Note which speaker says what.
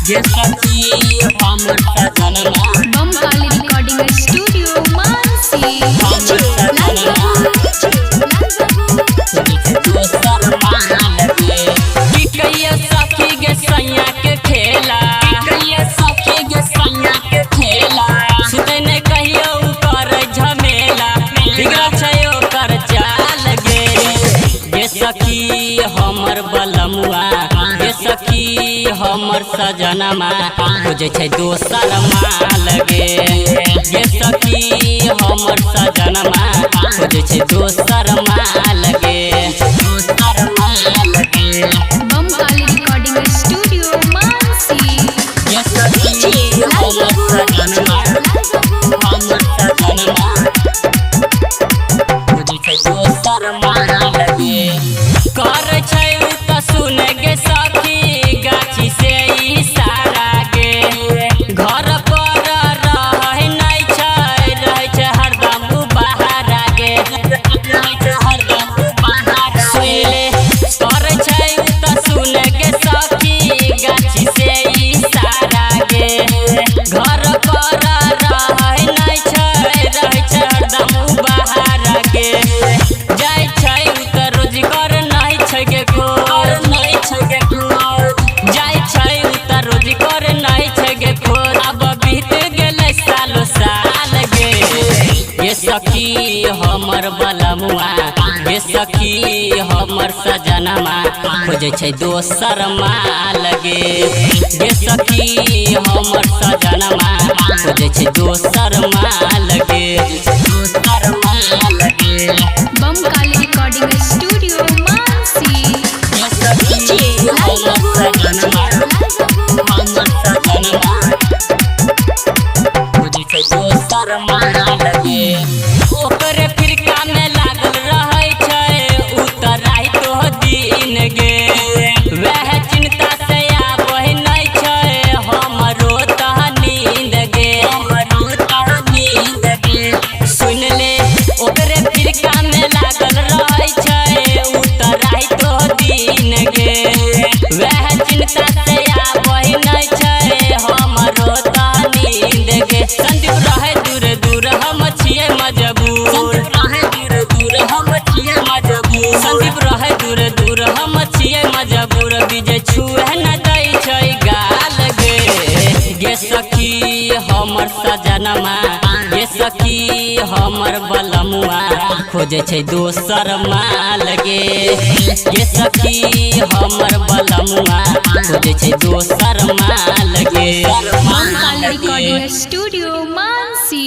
Speaker 1: ये सखी हमर सजनमा
Speaker 2: बम काली रिकॉर्डिंग स्टूडियो मानसी
Speaker 1: हमर सजनमा दोसर मान लगे की कहिए सखी गे सैया के खेला की कहिए सखी गे सैया के खेला सुते ने कहियो कर झमेला बिगड़ छयो कर चाल गे ये सखी हमर बलमुआ ये सखी हमर सजनमा खोजे छै दोसर माल गे ये सखी हमर सजनमा खोजे छै दोसर माल गे दोसर माल गे
Speaker 2: बम काली रिकॉर्डिंग स्टूडियो मानसी
Speaker 1: ये सखी हमर सजनमा खोजे छै दोसर माल गे कर छै त सुन गे सखी गाछी से इशारा गे घर पर रहै नै छै हरदम बाहर गे रहै छै हरदम बाहर सुनले कर छै त सुन गे सखी गाछी से इशारा गे घर पर रहै नै छै हरदम बाहर गे जाय छै त रोजगार नै छै गे खोर नै छै गे खोर जाय छै त रोजगार नै छै गे खोर अब बीत गेलै सालो साल गे ये सखी हमर बलमुआ ये सखी हमर सजनमा खोजे छै दोसर माल गे ये सखी हमर सजनमा खोजे छै दोसर माल गे दोसर माल गे
Speaker 2: बम काली रिकॉर्डिंग स्टूडियो मानसी
Speaker 1: ये सखी हमर सजनमा खोजे छै दोसर माल गे ओकरे फिरका में लागल रहै छै उतराई तो दिन गे वह चिंता से आबै नै छै हमरो तह नींद गे हमरो तह नींद गे सुन ले ओकरे फिरका में लागल रहै छै उतराई तो दिन गे वह चिंता से आबै नै छै हमरो तह नींद गे संदीप रहे दूर दूर हम छियै मजबूर संदीप रहे दूर दूर हम छियै मजबूर विजय छुए न दै छै गाल गे ये सखी हमर सजनमा ये सखी हमर बलमुआ खोजे छै दोसर माल गे ये सखी हमर बलमुआ खोजे छै दोसर माल गे
Speaker 2: बम काली रिकॉर्डिंग स्टूडियो मानसी।